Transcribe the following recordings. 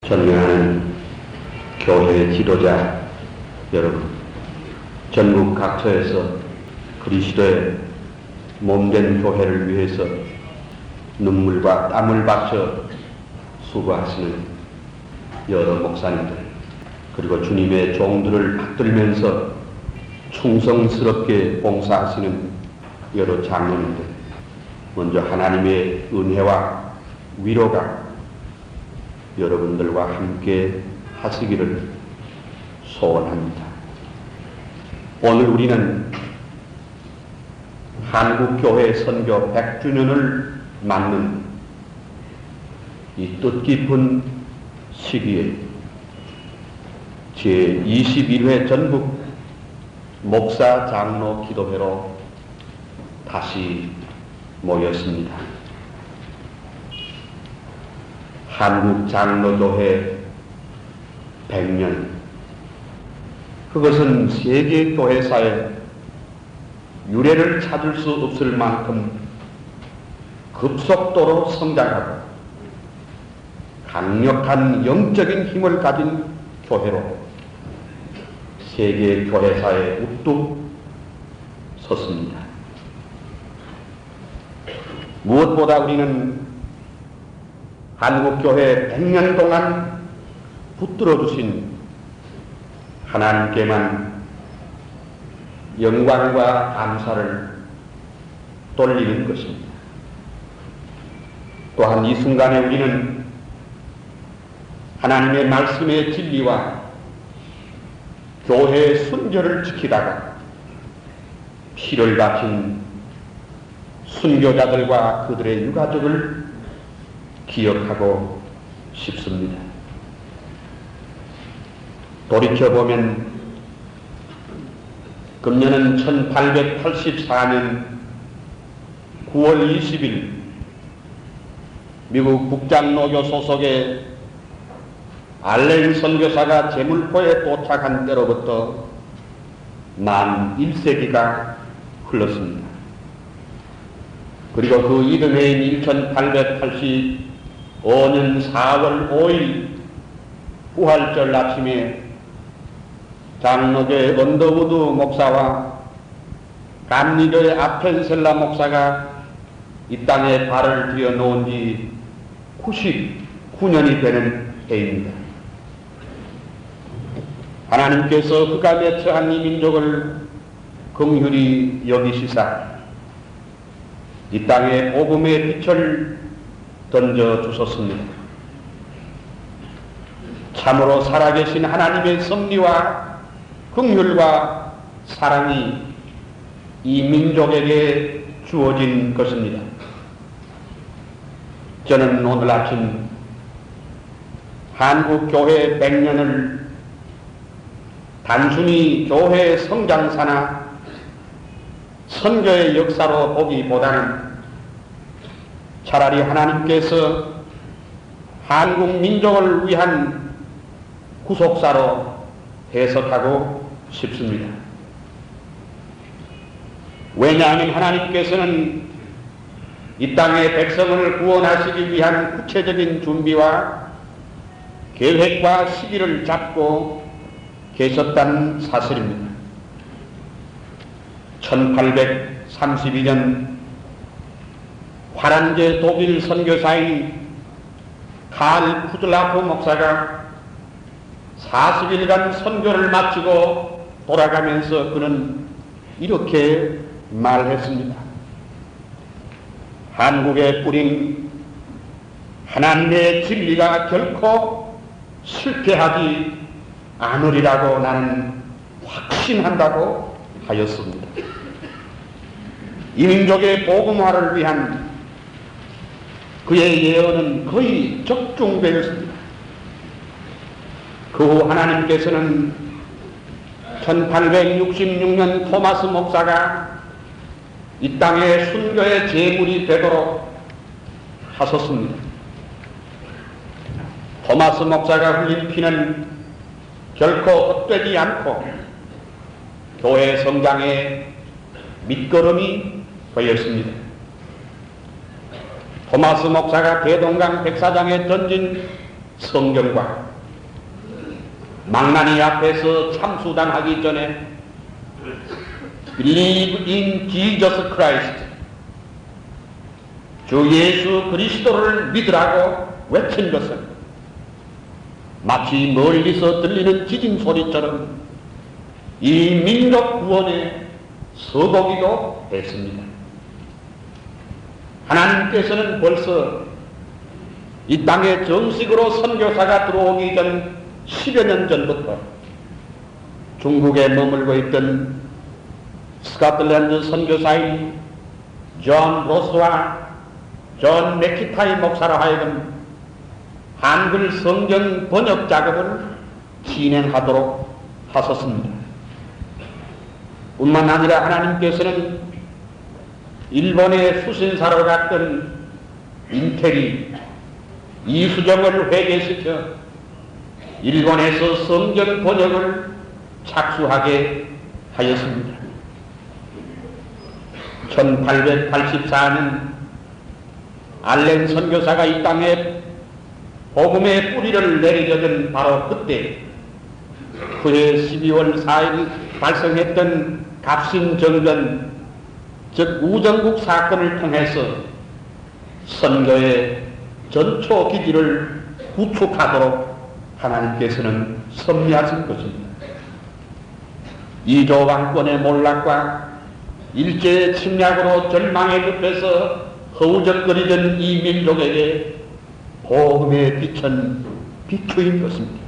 존경하는 교회 지도자 여러분, 전국 각처에서 그리스도의 몸된 교회를 위해서 눈물과 땀을 바쳐 수고하시는 여러 목사님들, 그리고 주님의 종들을 받들면서 충성스럽게 봉사하시는 여러 장로님들, 먼저 하나님의 은혜와 위로가 여러분들과 함께 하시기를 소원합니다. 오늘 우리는 한국교회 선교 100주년을 맞는 이 뜻깊은 시기에 제21회 전국 목사 장로 기도회로 다시 모였습니다. 한국장로교회 100년, 그것은 세계 교회사에 유례를 찾을 수 없을 만큼 급속도로 성장하고 강력한 영적인 힘을 가진 교회로 세계 교회사에 우뚝 섰습니다. 무엇보다 우리는 한국교회 100년 동안 붙들어주신 하나님께만 영광과 감사를 돌리는 것입니다. 또한 이 순간에 우리는 하나님의 말씀의 진리와 교회의 순결을 지키다가 피를 바친 순교자들과 그들의 유가족을 기억하고 싶습니다. 돌이켜보면 금년은 1884년 9월 20일 미국 북장로교 소속의 알렌 선교사가 제물포에 도착한 때로부터 만 1세기가 흘렀습니다. 그리고 그 이듬해인 1885년 4월 5일 부활절 아침에 장로교의 언더우드 목사와 감리교의 아펜셀라 목사가 이 땅에 발을 들여놓은 지 99년이 되는 해입니다. 하나님께서 흑암에 처한 이 민족을 긍휼히 여기시사 이 땅에 복음의 빛을 던져주셨습니다. 참으로 살아계신 하나님의 섭리와 긍휼과 사랑이 이 민족에게 주어진 것입니다. 저는 오늘 아침 한국교회 100년을 단순히 교회의 성장사나 선교의 역사로 보기보다는 차라리 하나님께서 한국 민족을 위한 구속사로 해석하고 싶습니다. 왜냐하면 하나님께서는 이 땅의 백성을 구원하시기 위한 구체적인 준비와 계획과 시기를 잡고 계셨다는 사실입니다. 1832년 화란제 독일 선교사인 칼 푸들라프 목사가 40일간 선교를 마치고 돌아가면서 그는 이렇게 말했습니다. 한국에 뿌린 하나님의 진리가 결코 실패하지 않으리라고 나는 확신한다고 하였습니다. 이 민족의 복음화를 위한 그의 예언은 거의 적중되었습니다. 그 후 하나님께서는 1866년 토마스 목사가 이 땅에 순교의 제물이 되도록 하셨습니다. 토마스 목사가 흘린 피는 결코 헛되지 않고 교회 성장의 밑거름이 되었습니다. 토마스 목사가 대동강 백사장에 던진 성경과 망나니 앞에서 참수당하기 전에 Believe in Jesus Christ, 주 예수 그리스도를 믿으라고 외친 것은 마치 멀리서 들리는 지진 소리처럼 이 민족 구원의 서곡이기도 했습니다. 하나님께서는 벌써 이 땅에 정식으로 선교사가 들어오기 전 10여 년 전부터 중국에 머물고 있던 스코틀랜드 선교사인 존 로스와 존 맥키타이 목사로 하여금 한글 성경 번역 작업을 진행하도록 하셨습니다. 뿐만 아니라 하나님께서는 일본의 수신사로 갔던 인텔이 이수정을 회개시켜 일본에서 성경 번역을 착수하게 하였습니다. 1884년 알렌 선교사가 이 땅에 복음의 뿌리를 내리려던 바로 그때 그해 12월 4일 발생했던 갑신정변 즉 우정국 사건을 통해서 선교의 전초 기지를 구축하도록 하나님께서는 섭리하신 것입니다. 이조 왕권의 몰락과 일제의 침략으로 절망에 늪에서 허우적거리던 이 민족에게 복음의 빛은 비추인 것입니다.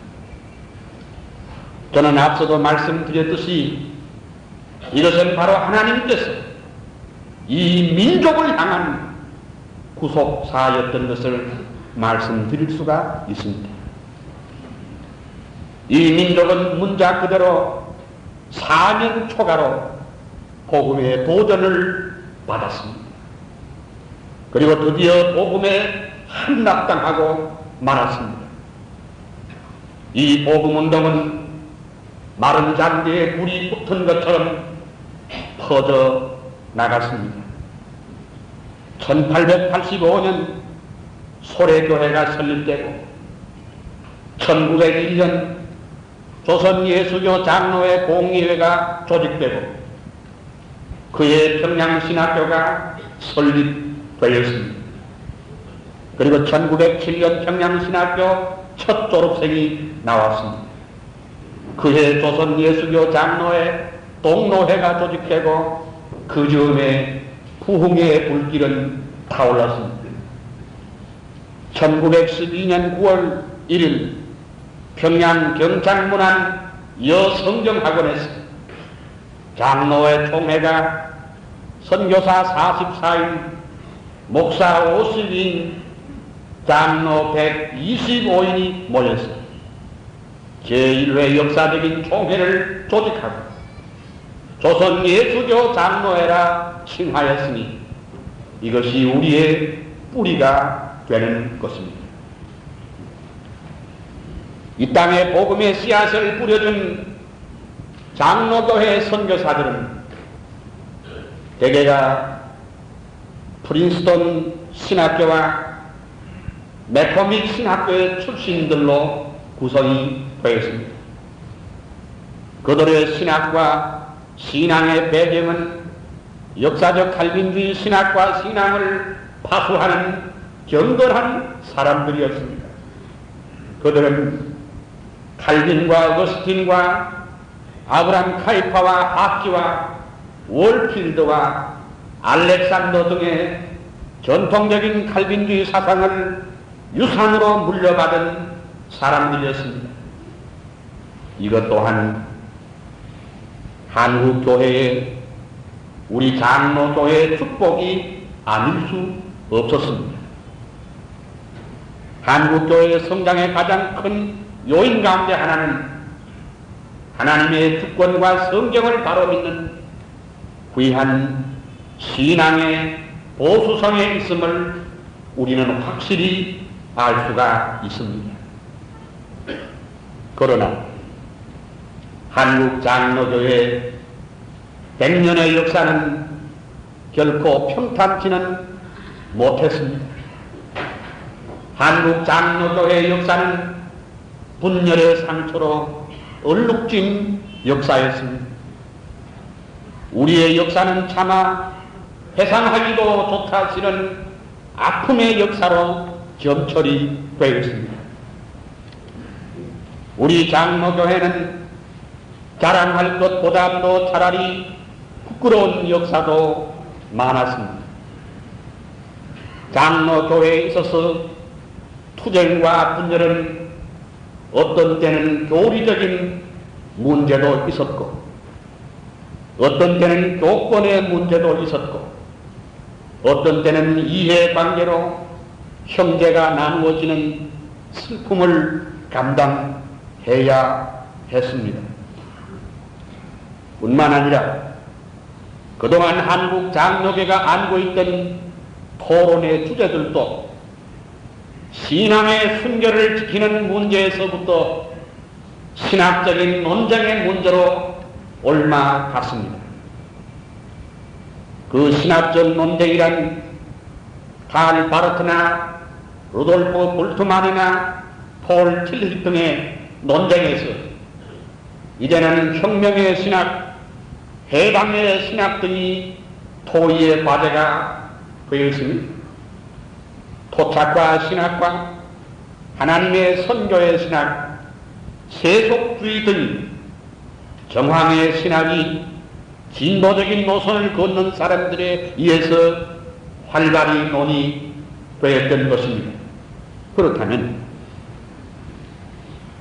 저는 앞서도 말씀드렸듯이 이것은 바로 하나님께서 이 민족을 향한 구속사였던 것을 말씀드릴 수가 있습니다. 이 민족은 문자 그대로 사면 초가로 복음의 도전을 받았습니다. 그리고 드디어 복음에 함락당하고 말았습니다. 이 복음운동은 마른 잔디에 물이 붙은 것처럼 퍼져 나갔습니다. 1885년 소래교회가 설립되고 1901년 조선예수교 장로회 공의회가 조직되고 그해 평양신학교가 설립되었습니다. 그리고 1907년 평양신학교 첫 졸업생이 나왔습니다. 그해 조선예수교 장로회 동로회가 조직되고 그 즈음에 부흥의 불길은 타올랐습니다. 1912년 9월 1일 평양 경창문안 여성경학원에서 장로회 총회가 선교사 44인, 목사 50인, 장로 125인이 모여서 제1회 역사적인 총회를 조직하고 조선예수교 장로회라 칭하였으니 이것이 우리의 뿌리가 되는 것입니다. 이 땅에 복음의 씨앗을 뿌려준 장로교회 선교사들은 대개가 프린스턴 신학교와 맥코믹 신학교의 출신들로 구성이 되었습니다. 그들의 신학과 신앙의 배경은 역사적 칼빈주의 신학과 신앙을 파수하는 정결한 사람들이었습니다. 그들은 칼빈과 어거스틴과 아브람 카이파와 하키와 월필드와 알렉산더 등의 전통적인 칼빈주의 사상을 유산으로 물려받은 사람들이었습니다. 이것 또한 한국교회의 우리 장로교회의 축복이 아닐 수 없었습니다. 한국교회의 성장의 가장 큰 요인 가운데 하나는 하나님의 주권과 성경을 바로 믿는 귀한 신앙의 보수성에 있음을 우리는 확실히 알 수가 있습니다. 그러나 한국 장로교회 100년의 역사는 결코 평탄치는 못했습니다. 한국 장로교회 역사는 분열의 상처로 얼룩진 역사였습니다. 우리의 역사는 차마 회상하기도 좋다 싫은 아픔의 역사로 점철이 되었습니다. 우리 장로교회는 자랑할 것보다도 차라리 부끄러운 역사도 많았습니다. 장로교회에 있어서 투쟁과 분열은 어떤 때는 교리적인 문제도 있었고, 어떤 때는 교권의 문제도 있었고, 어떤 때는 이해관계로 형제가 나누어지는 슬픔을 감당해야 했습니다. 뿐만 아니라 그동안 한국 장로교가 안고 있던 토론의 주제들도 신앙의 순결을 지키는 문제에서부터 신학적인 논쟁의 문제로 옮아갔습니다. 그 신학적 논쟁이란 칼 바르트나 루돌프 볼트만이나 폴 틸리히 등의 논쟁에서 이제는 혁명의 신학, 해방의 신학 등이 토의의 과제가 되었습니다. 토착과 신학과 하나님의 선교의 신학, 세속주의 등 정황의 신학이 진보적인 노선을 걷는 사람들에 의해서 활발히 논의되었던 것입니다. 그렇다면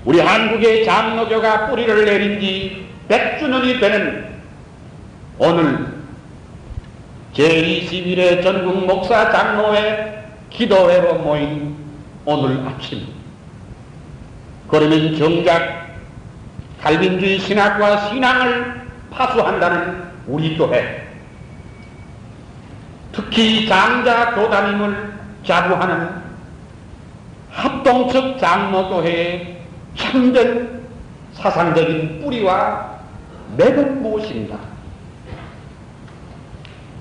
우리 한국의 장로교가 뿌리를 내린 지 100주년이 되는 오늘 제21회 전국 목사 장로회 기도회로 모인 오늘 아침, 그러면 정작 칼빈주의 신학과 신앙을 파수한다는 우리 교회, 특히 장자 교단임을 자부하는 합동측 장로교회의 참된 사상적인 뿌리와 맥은 무엇인가?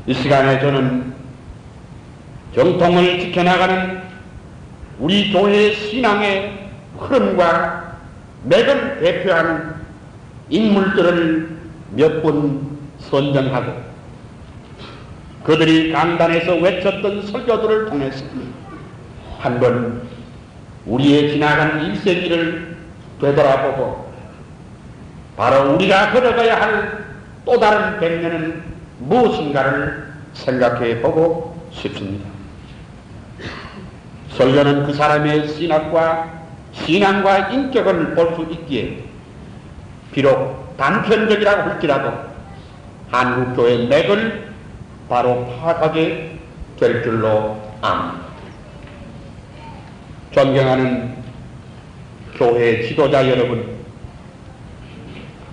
이 시간에 저는 정통을 지켜나가는 우리 교회의 신앙의 흐름과 맥을 대표하는 인물들을 몇 분 선정하고 그들이 강단에서 외쳤던 설교들을 통해서 한번 우리의 지나간 일세기를 되돌아보고 바로 우리가 걸어가야 할 또 다른 100년은 무엇인가를 생각해 보고 싶습니다. 설교는 그 사람의 신앙과 인격을 볼 수 있기에 비록 단편적이라고 할지라도 한국교회의 맥을 바로 파악하게 될 줄로 압니다. 존경하는 교회 지도자 여러분,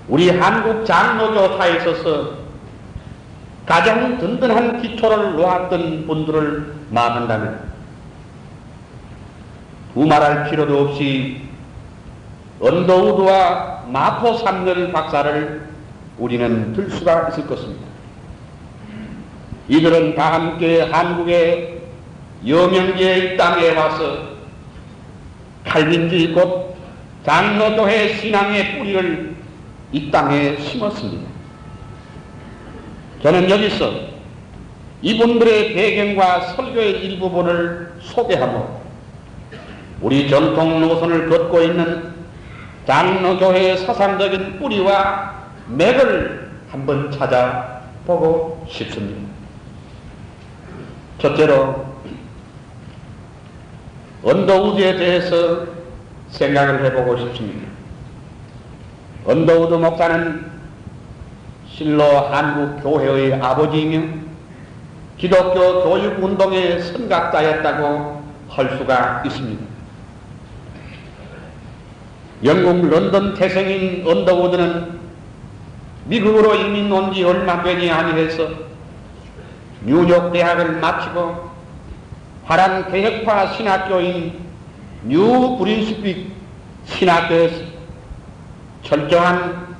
우리 한국 장로교사에 있어서 가장 든든한 기초를 놓았던 분들을 말한다면 두말할 필요도 없이 언더우드와 마포 삼열 박사를 우리는 들 수가 있을 것입니다. 이들은 다 함께 한국의 여명계의 땅에 와서 칼빈주의 곧 장로교회 신앙의 뿌리를 이 땅에 심었습니다. 저는 여기서 이분들의 배경과 설교의 일부분을 소개하며 우리 전통 노선을 걷고 있는 장로교회의 사상적인 뿌리와 맥을 한번 찾아보고 싶습니다. 첫째로 언더우드에 대해서 생각을 해보고 싶습니다. 언더우드 목사는 실로 한국 교회의 아버지이며 기독교 교육운동의 선각자였다고 할 수가 있습니다. 영국 런던 태생인 언더우드는 미국으로 이민 온 지 얼마 되지 아니해서 뉴욕 대학을 마치고 화란 개혁파 신학교인 뉴 브린스윅 신학교에서 철저한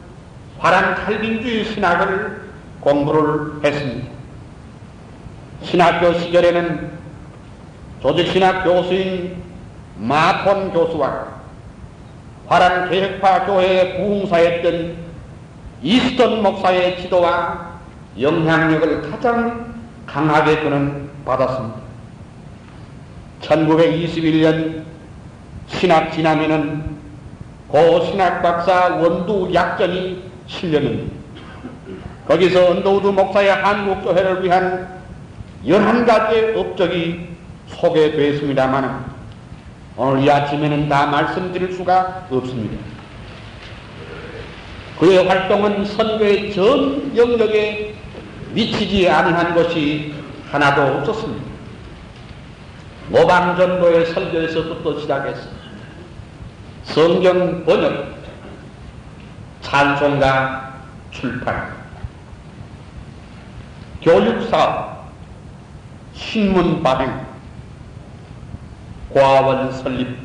화란 칼빈주의 신학을 공부를 했습니다. 신학교 시절에는 조직신학 교수인 마톤 교수와 화란 개혁파 교회의 부흥사였던 이스턴 목사의 지도와 영향력을 가장 강하게 그는 받았습니다. 1921년 신학 진학에는 고 신학박사 원두 약전이 실렸는데 거기서 언더우드 목사의 한국교회를 위한 11가지의 업적이 소개되었습니다만 오늘 이 아침에는 다 말씀드릴 수가 없습니다. 그의 활동은 선교의 전 영역에 미치지 아니한 것이 하나도 없었습니다. 모방전도의 설교에서부터 시작해서 성경 번역, 찬송가 출판, 교육사업, 신문 발행, 고아원 설립,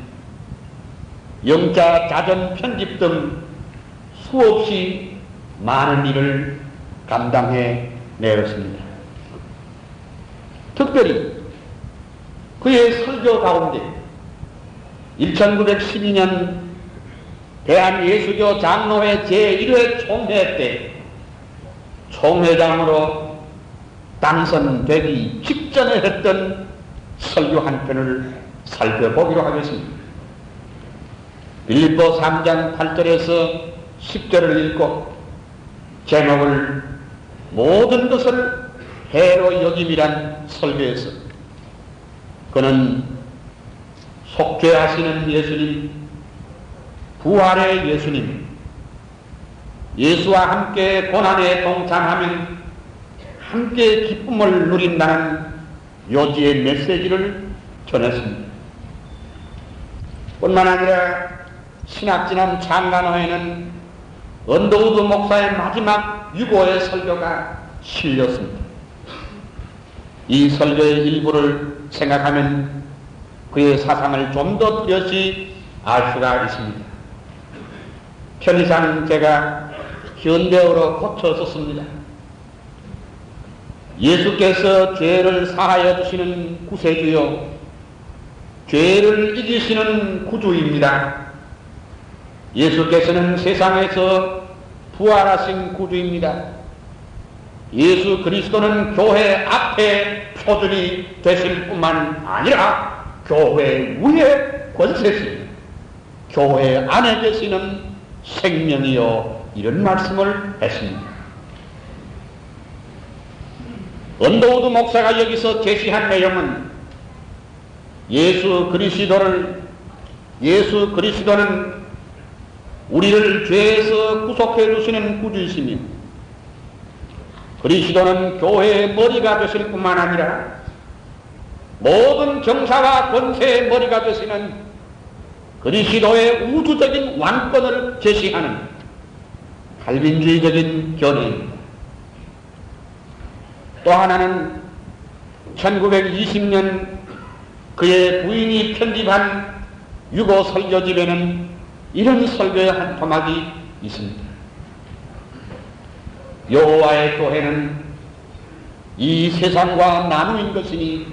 영자 자전 편집 등 수없이 많은 일을 감당해 내었습니다. 특별히 그의 설교 가운데 1912년 대한예수교 장로회 제1회 총회 때 총회장으로 당선되기 직전에 했던 설교 한 편을 살펴보기로 하겠습니다. 빌립보 3장 8절에서 10절을 읽고 제목을 모든 것을 해로 여김이란 설교에서 그는 속죄하시는 예수님, 부활의 예수님, 예수와 함께 고난에 동참하면 함께 기쁨을 누린다는 요지의 메시지를 전했습니다. 뿐만 아니라 신학진암 창간호에는 언더우드 목사의 마지막 유고의 설교가 실렸습니다. 이 설교의 일부를 생각하면 그의 사상을 좀 더 뚜렷이 알 수가 있습니다. 편의상 제가 현대어로 고쳐 썼습니다. 예수께서 죄를 사하여 주시는 구세주요, 죄를 이기시는 구주입니다. 예수께서는 세상에서 부활하신 구주입니다. 예수 그리스도는 교회 앞에 표준이 되실 뿐만 아니라 교회 위에 권세시며 교회 안에 계시는 생명이요, 이런 말씀을 했습니다. 언더우드 목사가 여기서 제시한 내용은 예수 그리스도는 우리를 죄에서 구속해 주시는 구주이시며 그리스도는 교회의 머리가 되실 뿐만 아니라 모든 정사와 권세의 머리가 되시는 그리스도의 우주적인 왕권을 제시하는 칼빈주의적인 견해입니다. 또 하나는 1920년 그의 부인이 편집한 유고 설교집에는 이런 설교의 한 토막이 있습니다. 여호와의 교회는 이 세상과 나누인 것이니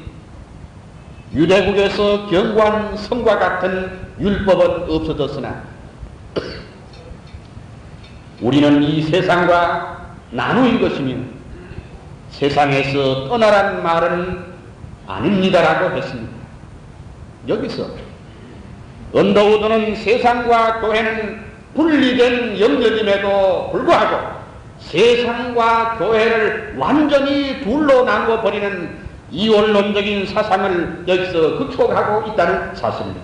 유대국에서 경고한 성과 같은 율법은 없어졌으나 우리는 이 세상과 나누인 것이며 세상에서 떠나란 말은 아닙니다라고 했습니다. 여기서 언더우드는 세상과 교회는 분리된 영역임에도 불구하고 세상과 교회를 완전히 둘로 나누어 버리는 이원론적인 사상을 여기서 극복하고 있다는 사실입니다.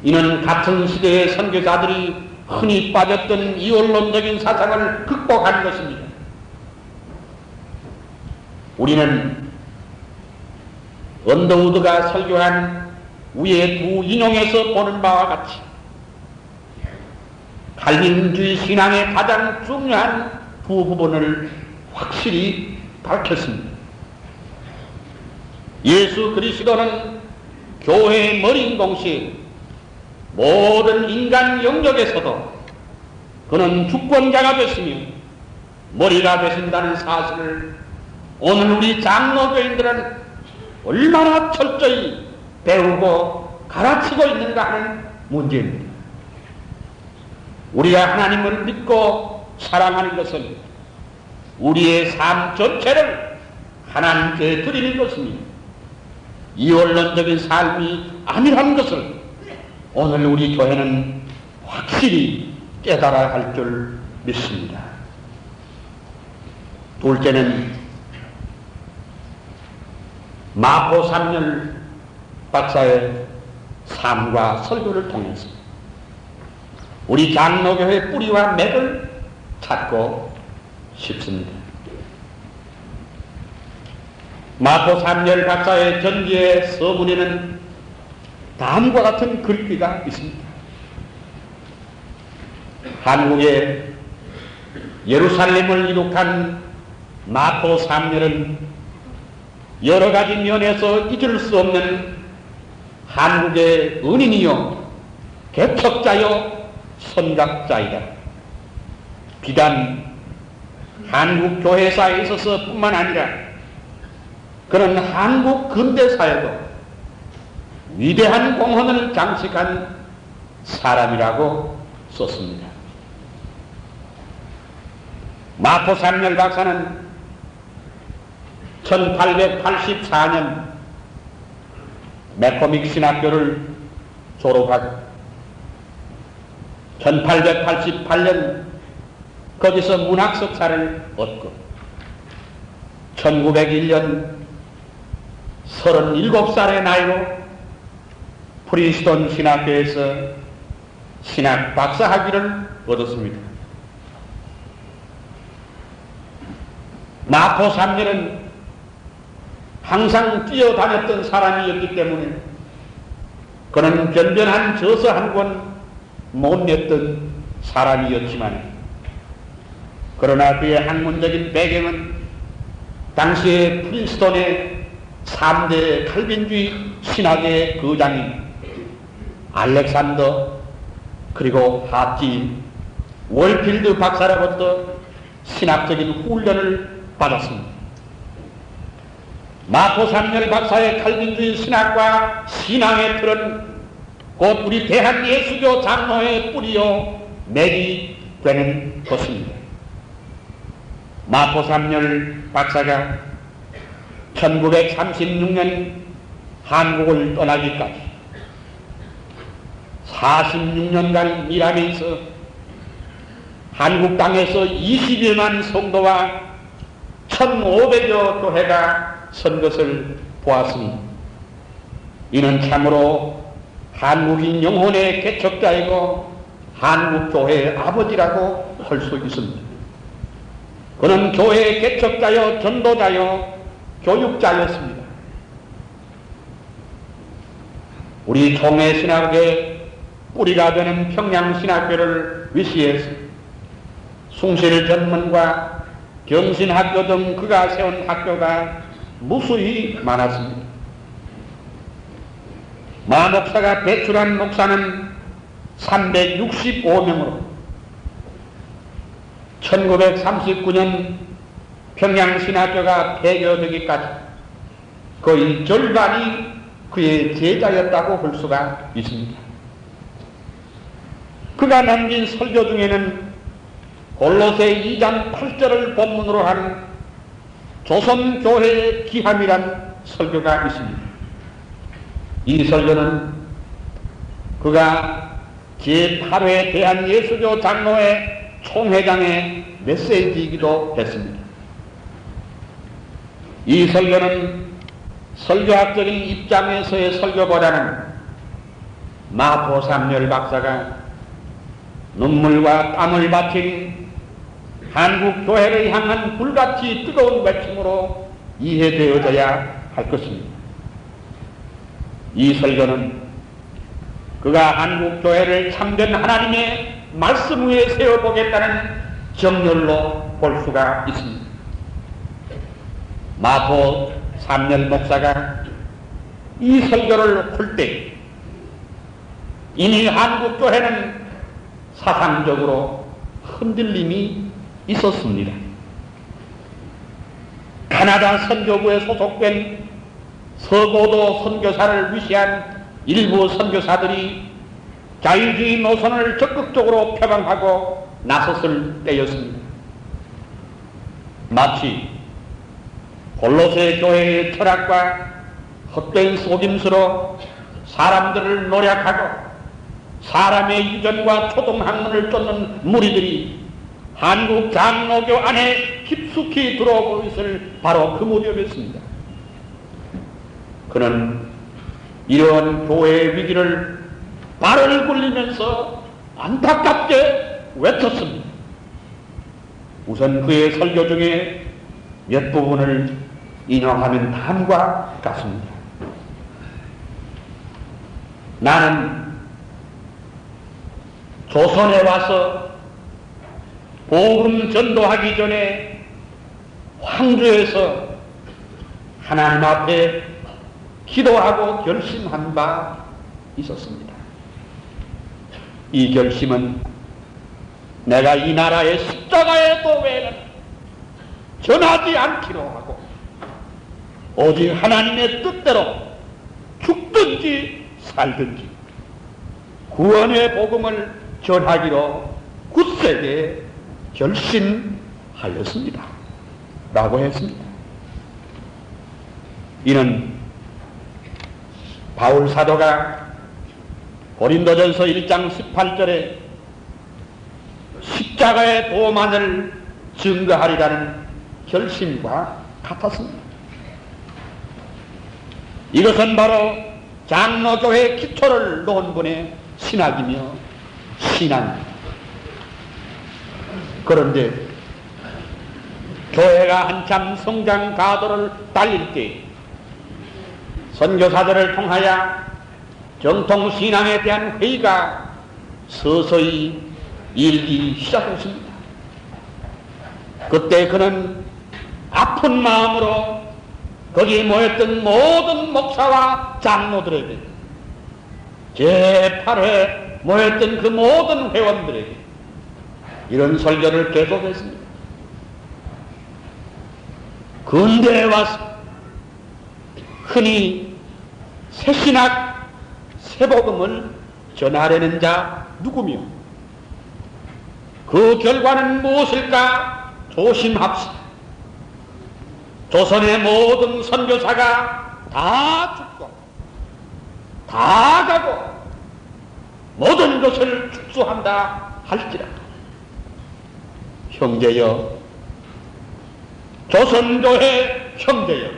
이는 같은 시대의 선교사들이 흔히 빠졌던 이원론적인 사상을 극복한 것입니다. 우리는 언더우드가 설교한 위의 두 인용에서 보는 바와 같이 칼빈주의 신앙의 가장 중요한 두 부분을 확실히 밝혔습니다. 예수 그리스도는 교회의 머리인 동시에 모든 인간 영역에서도 그는 주권자가 되시며 머리가 되신다는 사실을 오늘 우리 장로교인들은 얼마나 철저히 배우고 가르치고 있는가 하는 문제입니다. 우리가 하나님을 믿고 사랑하는 것은 우리의 삶 전체를 하나님께 드리는 것입니다. 이원론적인 삶이 아니라는 것을 오늘 우리 교회는 확실히 깨달아야 할 줄 믿습니다. 둘째는 마포 삼열 박사의 삶과 설교를 통해서 우리 장로교회의 뿌리와 맥을 찾고 싶습니다. 마포 삼열 박사의 전기의 서문에는 다음과 같은 글귀가 있습니다. 한국의 예루살렘을 이룩한 마포 삼열은 여러 가지 면에서 잊을 수 없는 한국의 은인이요 개척자요 선각자이다. 비단 한국 교회사에 있어서 뿐만 아니라 그는 한국 근대사에도 위대한 공헌을 장식한 사람이라고 썼습니다. 마포 삼열 박사는 1884년 매코믹 신학교를 졸업하고 1888년 거기서 문학 석사를 얻고 1901년 37살의 나이로 프린스턴 신학교에서 신학 박사학위를 얻었습니다. 마포 삼열은 항상 뛰어다녔던 사람이었기 때문에 그는 변변한 저서 한 권 못 냈던 사람이었지만 그러나 그의 학문적인 배경은 당시의 프린스턴의 3대 칼빈주의 신학의 거장인 알렉산더 그리고 하티 월필드 박사로부터 신학적인 훈련을 받았습니다. 마포 삼열 박사의 칼빈주의 신학과 신앙의 틀은 곧 우리 대한예수교 장로의 뿌리요 맥이 되는 것입니다. 마포 삼열 박사가 1936년 한국을 떠나기까지 46년간 일하면서 한국 땅에서 20여만 성도와 1,500여 교회가 선 것을 보았습니다. 이는 참으로 한국인 영혼의 개척자이고 한국교회의 아버지라고 할 수 있습니다. 그는 교회의 개척자요 전도자요 교육자였습니다. 우리 총회신학의 뿌리가 되는 평양신학교를 위시해서 숭실 전문과 경신학교 등 그가 세운 학교가 무수히 많았습니다. 마 목사가 배출한 목사는 365명으로 1939년 평양신학교가 폐교되기까지 거의 절반이 그의 제자였다고 볼 수가 있습니다. 그가 남긴 설교 중에는 골로새 2장 8절을 본문으로 한 조선교회의 기함이란 설교가 있습니다. 이 설교는 그가 제8회 대한예수교 장로회 총회장의 메시지이기도 했습니다. 이 설교는 설교학적인 입장에서의 설교보다는 마포 삼열 박사가 눈물과 땀을 바친 한국 교회를 향한 불같이 뜨거운 외침으로 이해되어져야 할 것입니다. 이 설교는 그가 한국 교회를 참된 하나님의 말씀 위에 세워보겠다는 정열로 볼 수가 있습니다. 마포 삼열 목사가 이 설교를 할 때 이미 한국 교회는 사상적으로 흔들림이 있었습니다. 카나다 선교부에 소속된 서고도 선교사를 위시한 일부 선교사들이 자유주의 노선을 적극적으로 표방하고 나섰을 때였습니다. 마치 골로새 교회의 철학과 헛된 속임수로 사람들을 노략하고 사람의 유전과 초등학문을 쫓는 무리들이 한국 장로교 안에 깊숙이 들어오고 있을 바로 그 무렵이었습니다. 그는 이러한 교회의 위기를 발을 굴리면서 안타깝게 외쳤습니다. 우선 그의 설교 중에 몇 부분을 인용하면 다음과 같습니다. 나는 조선에 와서 복음 전도하기 전에 황주에서 하나님 앞에 기도하고 결심한 바 있었습니다. 이 결심은 내가 이 나라의 십자가의 도회는 전하지 않기로 하고 오직 하나님의 뜻대로 죽든지 살든지 구원의 복음을 전하기로 굳세게 결심하였습니다. 라고 했습니다. 이는 바울 사도가 고린도전서 1장 18절에 십자가의 도만을 증거하리라는 결심과 같았습니다. 이것은 바로 장로교회 기초를 놓은 분의 신학이며 신앙입니다. 그런데 교회가 한참 성장 가도를 달릴 때 선교사들을 통하여 정통신앙에 대한 회의가 서서히 일기 시작했습니다. 그때 그는 아픈 마음으로 거기에 모였던 모든 목사와 장로들에게 제8회 모였던 그 모든 회원들에게 이런 설교를 계속했습니다. 근대에 와서 흔히 새신학, 새복음을 전하려는 자 누구며 그 결과는 무엇일까 조심합시다. 조선의 모든 선교사가 다 죽고 다 가고 모든 것을 축소한다 할지라도 형제여, 조선교회 형제여,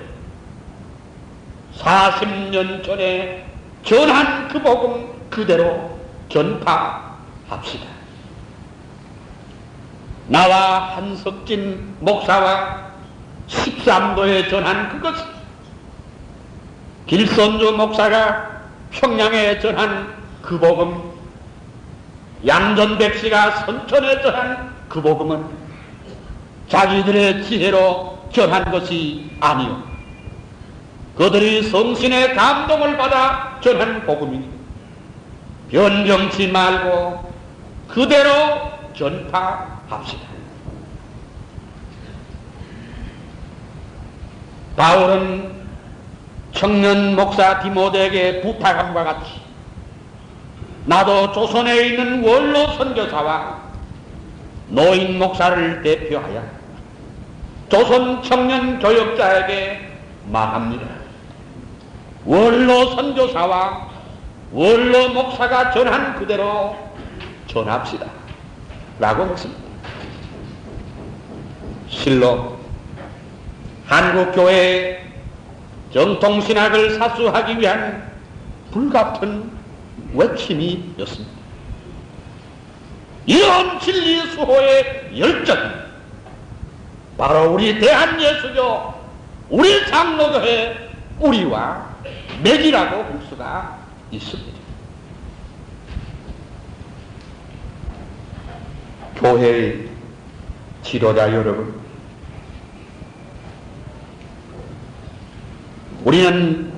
40년 전에 전한 그 복음 그대로 전파합시다. 나와 한석진 목사와 13도에 전한 그것을 길선주 목사가 평양에 전한 그 복음, 양전백 씨가 선천에 전한 그 복음은 자기들의 지혜로 전한 것이 아니요 그들이 성신의 감동을 받아 전한 복음이니 변경치 말고 그대로 전파합시다. 바울은 청년 목사 디모데에게 부탁함과 같이 나도 조선에 있는 원로 선교사와 노인 목사를 대표하여 조선 청년 교역자에게 말합니다. 원로 선교사와 원로 목사가 전한 그대로 전합시다. 라고 했습니다. 실로 한국교회의 정통신학을 사수하기 위한 불같은 외침이었습니다. 이런 진리 수호의 열정이 바로 우리 대한예수교, 우리 장로교회 뿌리와 맥이라고 볼 수가 있습니다. 교회의 지도자 여러분, 우리는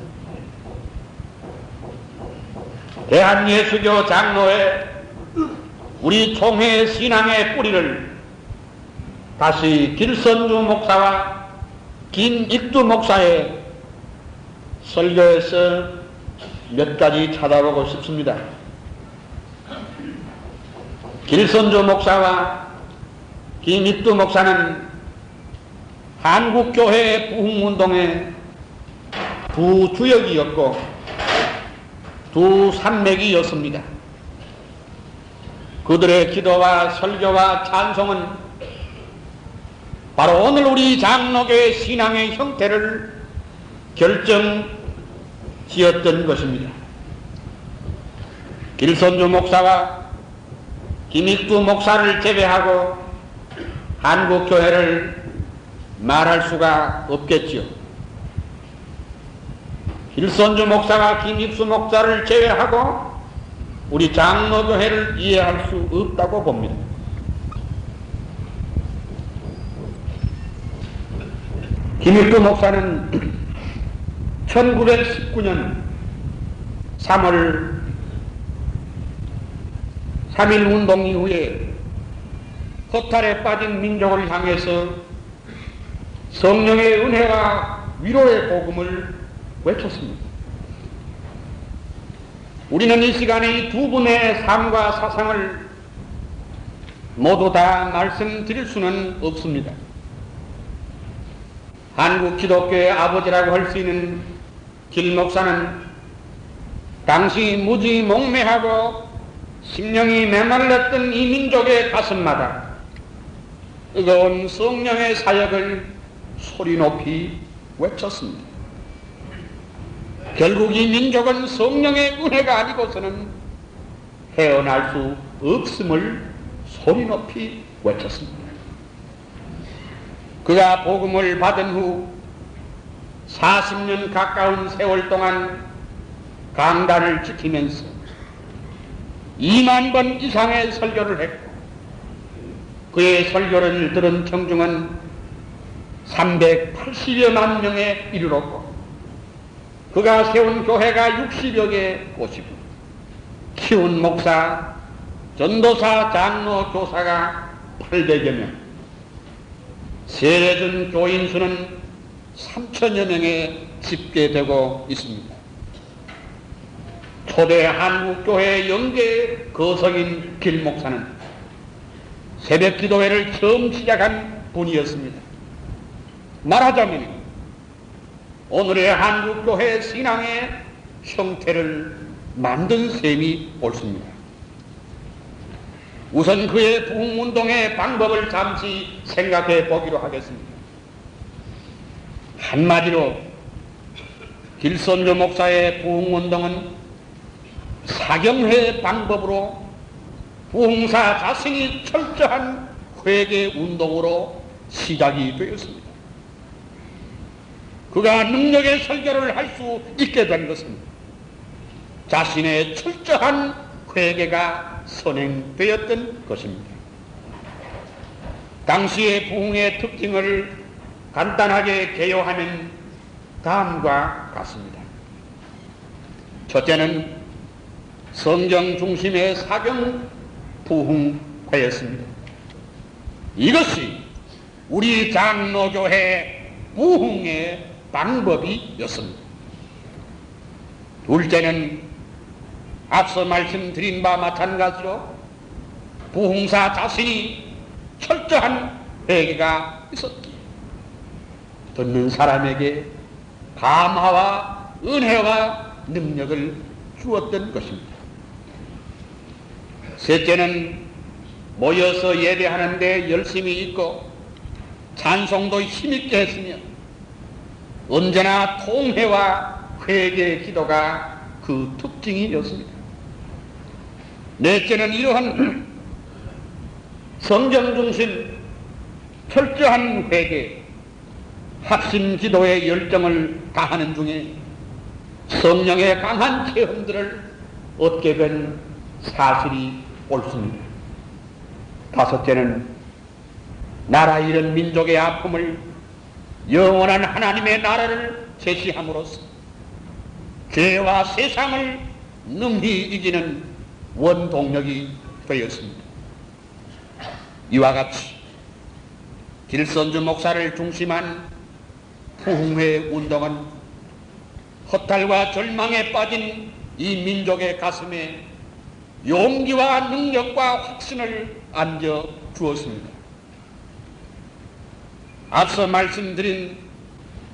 대한예수교 장로회 우리 총회 신앙의 뿌리를 다시 길선주 목사와 김익두 목사의 설교에서 몇 가지 찾아보고 싶습니다. 길선주 목사와 김익두 목사는 한국교회 부흥운동의 두 주역이었고 두 산맥이었습니다. 그들의 기도와 설교와 찬송은 바로 오늘 우리 장로교회 신앙의 형태를 결정지었던 것입니다. 길선주 목사와 김익두 목사를 제외하고 한국교회를 말할 수가 없겠지요. 길선주 목사와 김익두 목사를 제외하고 우리 장로교회를 이해할 수 없다고 봅니다. 김익두 목사는 1919년 3월 3.1 운동 이후에 허탈에 빠진 민족을 향해서 성령의 은혜와 위로의 복음을 외쳤습니다. 우리는 이 시간에 이 두 분의 삶과 사상을 모두 다 말씀드릴 수는 없습니다. 한국 기독교의 아버지라고 할 수 있는 길 목사는 당시 무지몽매하고 심령이 메말랐던 이 민족의 가슴마다 뜨거운 성령의 사역을 소리 높이 외쳤습니다. 결국 이 민족은 성령의 은혜가 아니고서는 헤어날 수 없음을 소리 높이 외쳤습니다. 그가 복음을 받은 후 40년 가까운 세월 동안 강단을 지키면서 2만 번 이상의 설교를 했고 그의 설교를 들은 청중은 380여만 명에 이르렀고 그가 세운 교회가 60여 개 곳이고 키운 목사, 전도사, 장로, 교사가 800여 명, 세례준 교인 수는 3천여 명에 집계되고 있습니다. 초대 한국교회 영계 거성인 길 목사는 새벽 기도회를 처음 시작한 분이었습니다. 말하자면 오늘의 한국교회 신앙의 형태를 만든 셈이 옳습니다. 우선 그의 부흥운동의 방법을 잠시 생각해 보기로 하겠습니다. 한마디로 길선주 목사의 부흥운동은 사경회 방법으로 부흥사 자신이 철저한 회개운동으로 시작이 되었습니다. 그가 능력의 설교를 할 수 있게 된 것은 자신의 철저한 회개가 선행되었던 것입니다. 당시의 부흥의 특징을 간단하게 개요하면 다음과 같습니다. 첫째는 성경 중심의 사경 부흥회였습니다. 이것이 우리 장로교회 부흥의 방법이었습니다. 둘째는 앞서 말씀드린 바와 마찬가지로 부흥사 자신이 철저한 회개가 있었기에 듣는 사람에게 감화와 은혜와 능력을 주었던 것입니다. 셋째는 모여서 예배하는데 열심히 있고 찬송도 힘있게 했으며 언제나 통회와 회개 기도가 그 특징이었습니다. 넷째는 이러한 성경 중심 철저한 회개, 합심 기도의 열정을 다하는 중에 성령의 강한 체험들을 얻게 된 사실이 옳습니다. 다섯째는 나라 잃은 민족의 아픔을 영원한 하나님의 나라를 제시함으로써 죄와 세상을 능히 이기는 원동력이 되었습니다. 이와 같이 길선주 목사를 중심한 부흥회 운동은 허탈과 절망에 빠진 이 민족의 가슴에 용기와 능력과 확신을 안겨 주었습니다. 앞서 말씀드린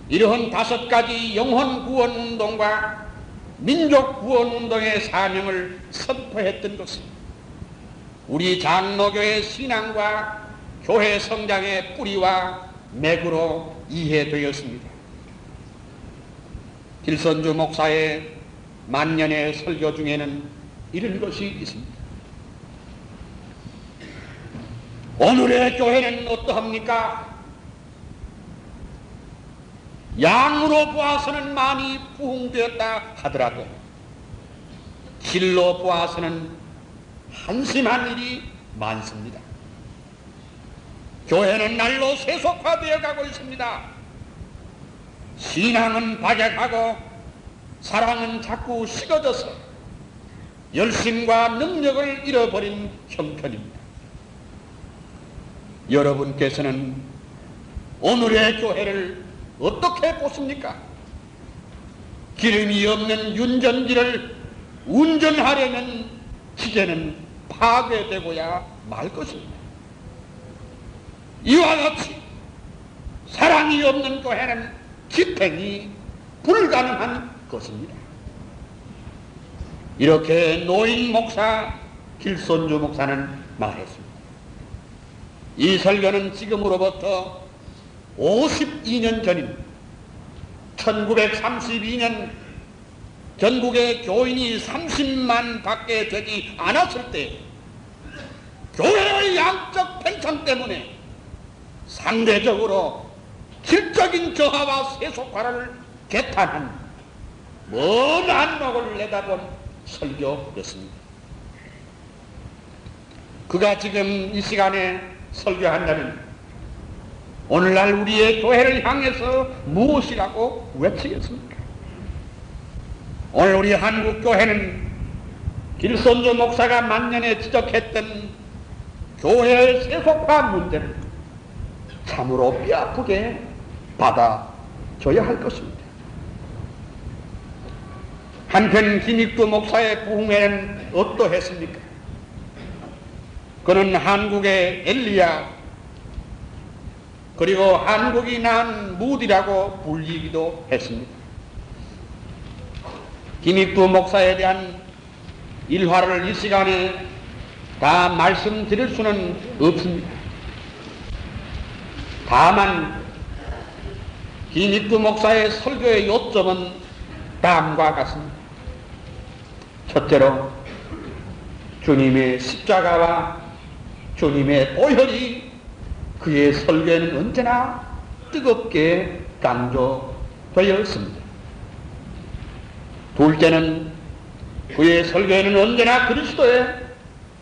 이러한 5가지 영혼 구원 운동과 민족 구원 운동의 사명을 선포했던 것은 우리 장로교의 신앙과 교회 성장의 뿌리와 맥으로 이해되었습니다. 길선주 목사의 만년의 설교 중에는 이런 것이 있습니다. 오늘의 교회는 어떠합니까? 양으로 보아서는 많이 부흥되었다 하더라도 질로 보아서는 한심한 일이 많습니다. 교회는 날로 세속화되어 가고 있습니다. 신앙은 박약하고 사랑은 자꾸 식어져서 열심과 능력을 잃어버린 형편입니다. 여러분께서는 오늘의 교회를 어떻게 보십니까? 기름이 없는 운전기를 운전하려면 기계는 파괴되고야 말 것입니다. 이와 같이 사랑이 없는 교회는 집행이 불가능한 것입니다. 이렇게 노인 목사 길선주 목사는 말했습니다. 이 설교는 지금으로부터 52년 전입니다. 1932년 전국의 교인이 30만 밖에 되지 않았을 때 교회의 양적 팽창 때문에 상대적으로 질적인 저하와 세속화를 개탄한 먼 안목을 내다본 설교였습니다. 그가 지금 이 시간에 설교한다면 오늘날 우리의 교회를 향해서 무엇이라고 외치겠습니까? 오늘 우리 한국 교회는 길선주 목사가 만년에 지적했던 교회의 세속화 문제를 참으로 뼈아프게 받아줘야 할 것입니다. 한편 김익두 목사의 부흥회는 어떠했습니까? 그는 한국의 엘리야 그리고 한국이 낳은 무디라고 불리기도 했습니다. 김익두 목사에 대한 일화를 이 시간에 다 말씀드릴 수는 없습니다. 다만 김익두 목사의 설교의 요점은 다음과 같습니다. 첫째로 주님의 십자가와 주님의 보혈이 그의 설교에는 언제나 뜨겁게 강조되었습니다. 둘째는 그의 설교에는 언제나 그리스도의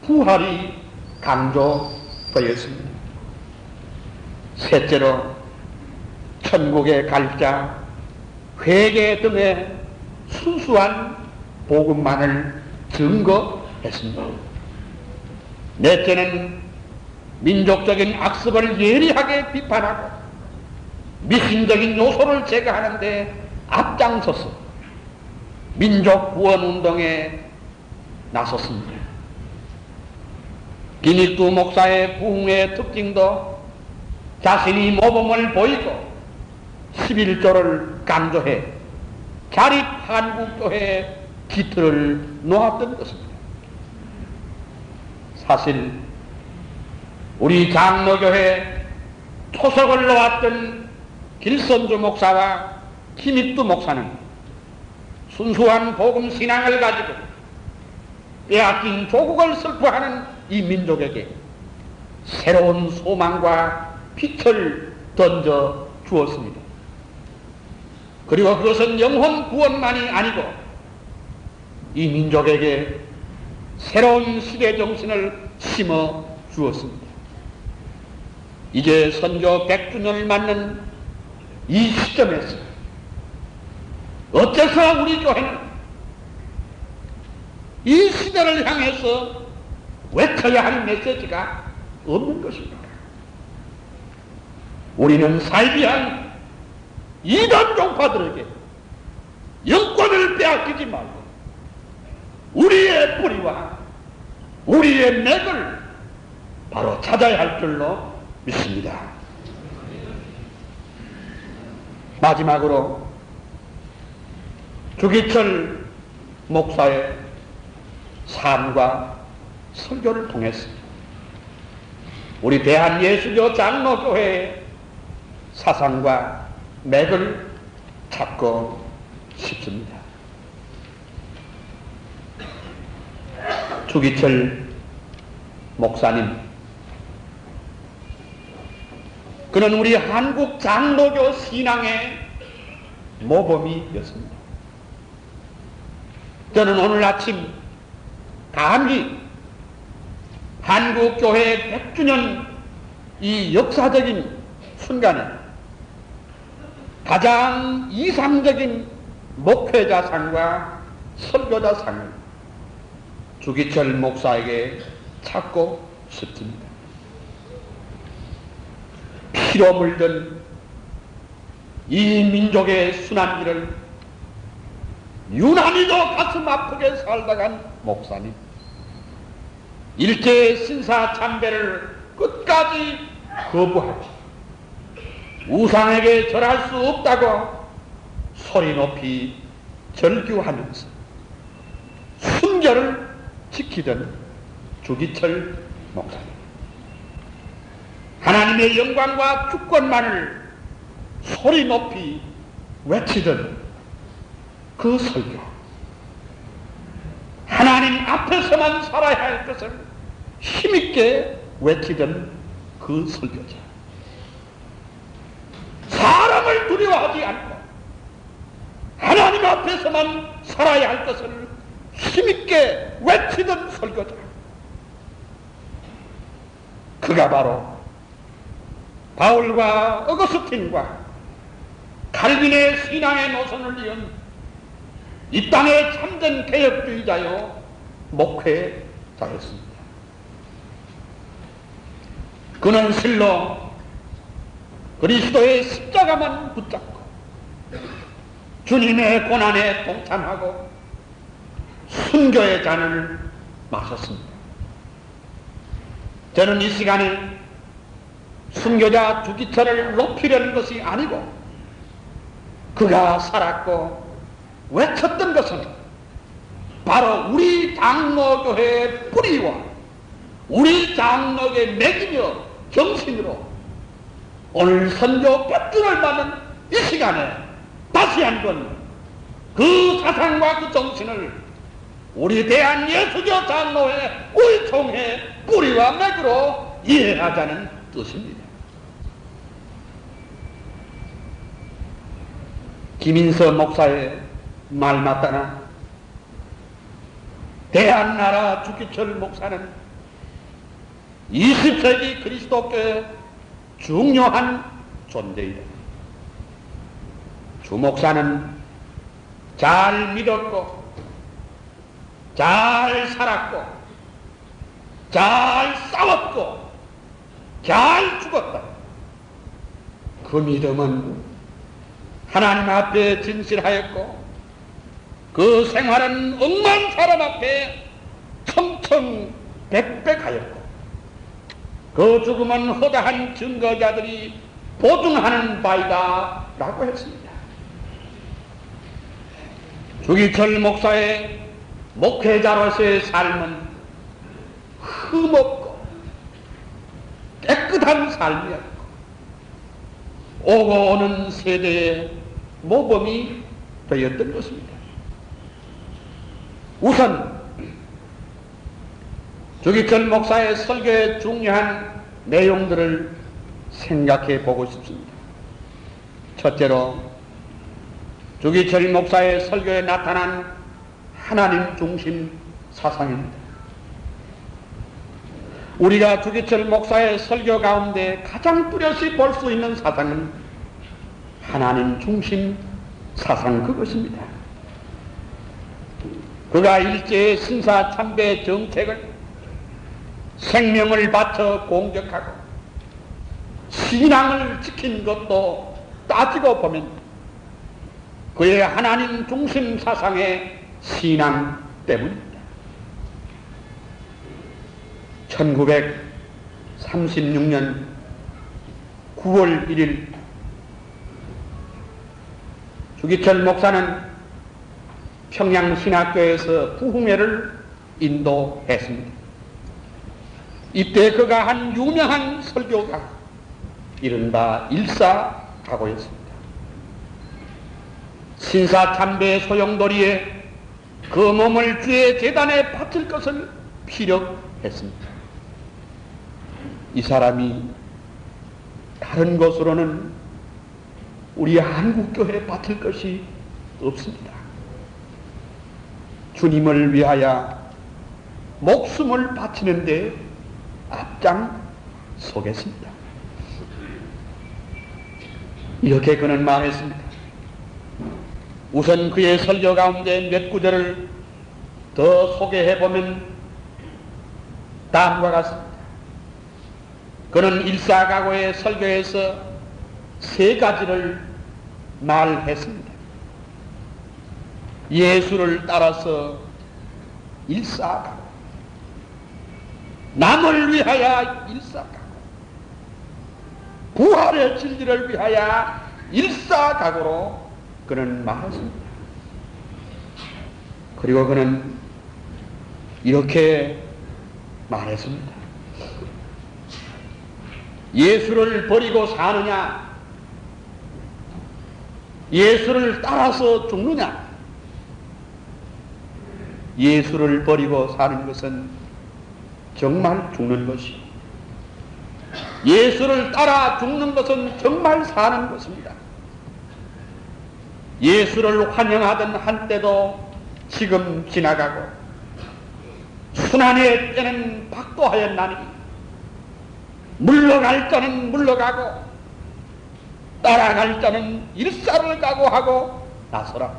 부활이 강조되었습니다. 셋째로 천국의 갈자, 회개 등의 순수한 복음만을 증거했습니다. 넷째는 민족적인 악습을 예리하게 비판하고 미신적인 요소를 제거하는 데 앞장서서 민족 구원 운동에 나섰습니다. 김익두 목사의 부흥의 특징도 자신이 모범을 보이고 11조를 강조해 자립 한국교회의 기틀을 놓았던 것입니다. 사실 우리 장로교회 토석을 놓았던 길선주 목사와 김익두 목사는 순수한 복음 신앙을 가지고 빼앗긴 조국을 슬퍼하는 이 민족에게 새로운 소망과 빛을 던져 주었습니다. 그리고 그것은 영혼 구원만이 아니고 이 민족에게 새로운 시대 정신을 심어 주었습니다. 이제 선교 100주년을 맞는 이 시점에서 어째서 우리 교회는 이 시대를 향해서 외쳐야 하는 메시지가 없는 것입니까? 우리는 살비한 이단 종파들에게 영권을 빼앗기지 말고 우리의 뿌리와 우리의 맥을 바로 찾아야 할 줄로 믿습니다. 마지막으로 주기철 목사의 삶과 설교를 통해서 우리 대한예수교 장로교회의 사상과 맥을 찾고 싶습니다. 주기철 목사님, 그는 우리 한국 장로교 신앙의 모범이었습니다. 저는 오늘 아침 감히 한국교회 100주년 이 역사적인 순간에 가장 이상적인 목회자상과 설교자상을 주기철 목사에게 찾고 싶습니다. 피로 물든 이 민족의 순환기를 유난히도 가슴 아프게 살다간 목사님, 일제 신사 참배를 끝까지 거부하고 우상에게 절할 수 없다고 소리 높이 절규하면서 순결을 지키던 주기철 목사님, 하나님의 영광과 주권만을 소리 높이 외치던 그 설교, 하나님 앞에서만 살아야 할 것을 힘있게 외치던 그 설교자, 사람을 두려워하지 않고 하나님 앞에서만 살아야 할 것을 힘있게 외치던 설교자, 그가 바로 바울과 어거스틴과 칼빈의 신앙의 노선을 이은 이 땅의 참된 개혁주의자요 목회자였습니다. 그는 실로 그리스도의 십자가만 붙잡고 주님의 고난에 동참하고 순교의 잔을 마셨습니다. 저는 이 시간에 순교자 주기철을 높이려는 것이 아니고 그가 살았고 외쳤던 것은 바로 우리 장로교회의 뿌리와 우리 장로교의 맥이며 정신으로 오늘 선교 100주를 맞는 이 시간에 다시 한번 그 사상과 그 정신을 우리 대한예수교 장로회 의총회 뿌리와 맥으로 이해하자는 뜻입니다. 김인서 목사의 말 맞다나 대한나라 주기철 목사는 20세기 그리스도교의 중요한 존재이다. 주 목사는 잘 믿었고 잘 살았고 잘 싸웠고 잘 죽었다. 그 믿음은 하나님 앞에 진실하였고 그 생활은 억만 사람 앞에 청청백백하였고 그 죽음은 허다한 증거자들이 보증하는 바이다 라고 했습니다. 주기철 목사의 목회자로서의 삶은 흠없고 깨끗한 삶이었고 오고 오는 세대의 모범이 되었던 것입니다. 우선 주기철 목사의 설교의 중요한 내용들을 생각해 보고 싶습니다. 첫째로 주기철 목사의 설교에 나타난 하나님 중심 사상입니다. 우리가 주기철 목사의 설교 가운데 가장 뚜렷이 볼 수 있는 사상은 하나님 중심 사상 그것입니다. 그가 일제의 신사 참배 정책을 생명을 바쳐 공격하고 신앙을 지킨 것도 따지고 보면 그의 하나님 중심 사상의 신앙 때문입니다. 1936년 9월 1일 주기철 목사는 평양신학교에서 부흥회를 인도했습니다. 이때 그가 한 유명한 설교가 이른바 일사각오였습니다. 신사참배의 소용돌이에 그 몸을 주의 제단에 바칠 것을 피력했습니다. 이 사람이 다른 것으로는 우리 한국교회에 바칠 것이 없습니다. 주님을 위하여 목숨을 바치는데 앞장서겠습니다. 이렇게 그는 말했습니다. 우선 그의 설교 가운데 몇 구절을 더 소개해보면 다음과 같습니다. 그는 일사각오의 설교에서 세 가지를 말했습니다. 예수를 따라서 일사각오, 남을 위하여 일사각오, 부활의 진리를 위하여 일사각오로 그는 말했습니다. 그리고 그는 이렇게 말했습니다. 예수를 버리고 사느냐, 예수를 따라서 죽느냐. 예수를 버리고 사는 것은 정말 죽는 것이요, 예수를 따라 죽는 것은 정말 사는 것입니다. 예수를 환영하던 한때도 지금 지나가고 순환의 때는 박도하였나니 물러갈 자는 물러가고 따라갈 자는 일사를 각오하고 나서라.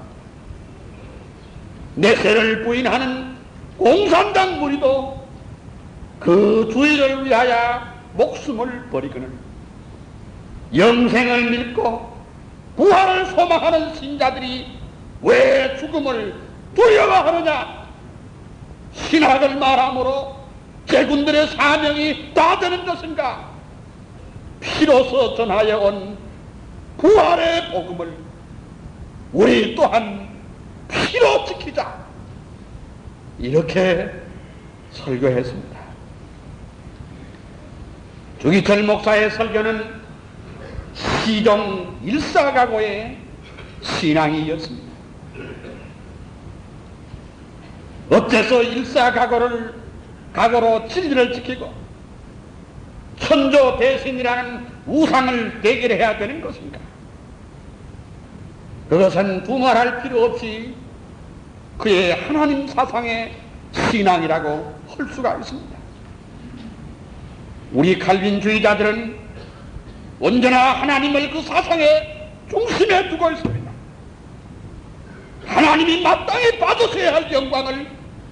내세를 부인하는 공산당 무리도 그 주의를 위하여 목숨을 버리거늘 영생을 믿고 부활을 소망하는 신자들이 왜 죽음을 두려워하느냐. 신학을 말함으로 제군들의 사명이 다 되는 것인가. 피로서 전하여 온 부활의 복음을 우리 또한 피로 지키자. 이렇게 설교했습니다. 주기철 목사의 설교는 시종 일사각오의 신앙이었습니다. 어째서 일사각오로 진리를 지키고 천조 대신이라는 우상을 대결해야 되는 것인가? 그것은 두말할 필요 없이 그의 하나님 사상의 신앙이라고 할 수가 있습니다. 우리 칼빈주의자들은 언제나 하나님을 그 사상의 중심에 두고 있습니다. 하나님이 마땅히 받으셔야 할 영광을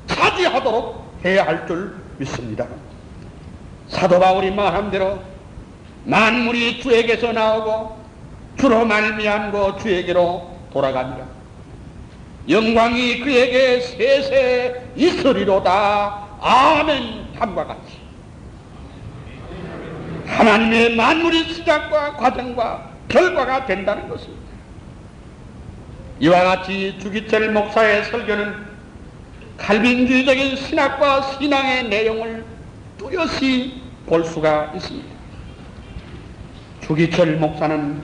차지하도록 해야 할 줄 믿습니다. 사도 바울이 말한 대로 만물이 주에게서 나오고 주로 말미암고 주에게로 돌아갑니다. 영광이 그에게 세세 있으리로다. 아멘. 함과 같이 하나님의 만물이 시작과 과정과 결과가 된다는 것입니다. 이와 같이 주기철 목사의 설교는 칼빈주의적인 신학과 신앙의 내용을 뚜렷이 볼 수가 있습니다. 주기철 목사는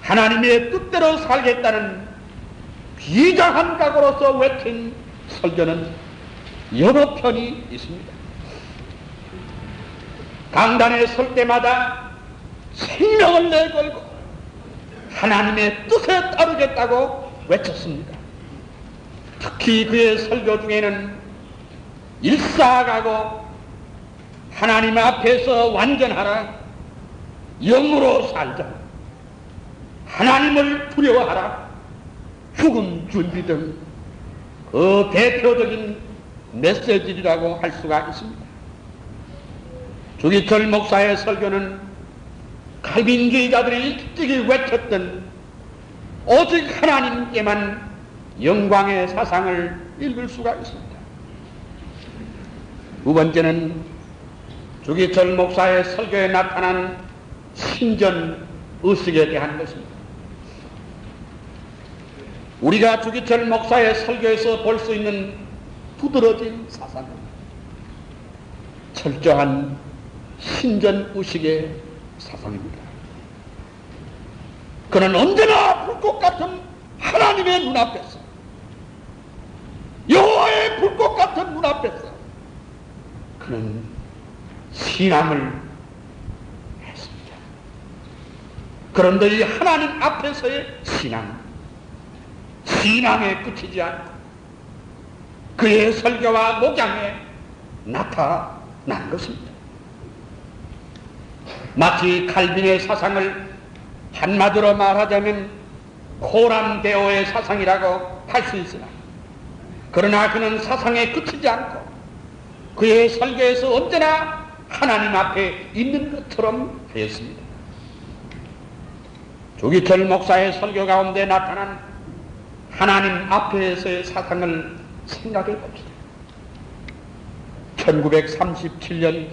하나님의 뜻대로 살겠다는 비장한 각오로서 외친 설교는 여러 편이 있습니다. 강단에 설 때마다 생명을 내걸고 하나님의 뜻에 따르겠다고 외쳤습니다. 특히 그의 설교 중에는 일사각오, 하나님 앞에서 완전하라, 영으로 살자, 하나님을 두려워하라, 죽음 준비 등 그 대표적인 메시지라고 할 수가 있습니다. 주기철 목사의 설교는 칼빈주의자들이 일찍이 외쳤던 오직 하나님께만 영광의 사상을 읽을 수가 있습니다. 두 번째는 주기철 목사의 설교에 나타난 신전 의식에 대한 것입니다. 우리가 주기철 목사의 설교에서 볼 수 있는 두드러진 사상은 철저한 신전 의식의 사상입니다. 그는 언제나 불꽃 같은 하나님의 눈앞에서, 여호와의 불꽃 같은 눈앞에서 그는 신앙을 했습니다. 그런데 이 하나님 앞에서의 신앙에 그치지 않고 그의 설교와 목양에 나타난 것입니다. 마치 칼빈의 사상을 한마디로 말하자면 코란데오의 사상이라고 할 수 있으나, 그러나 그는 사상에 그치지 않고 그의 설교에서 언제나 하나님 앞에 있는 것처럼 하였습니다. 주기철 목사의 설교 가운데 나타난 하나님 앞에서의 사상을 생각해 봅시다. 1937년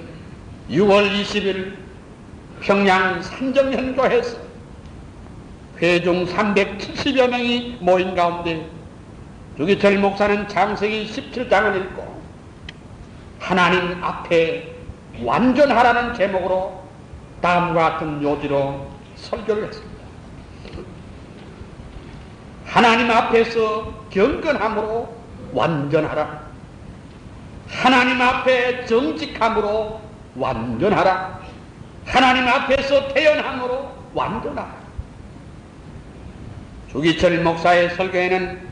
6월 20일 평양 산정현교에서 회중 370여 명이 모인 가운데 주기철 목사는 창세기 17장을 읽고 하나님 앞에 완전하라는 제목으로 다음과 같은 요지로 설교를 했습니다. 하나님 앞에서 경건함으로 완전하라. 하나님 앞에 정직함으로 완전하라. 하나님 앞에서 태연함으로 완전하라. 주기철 목사의 설교에는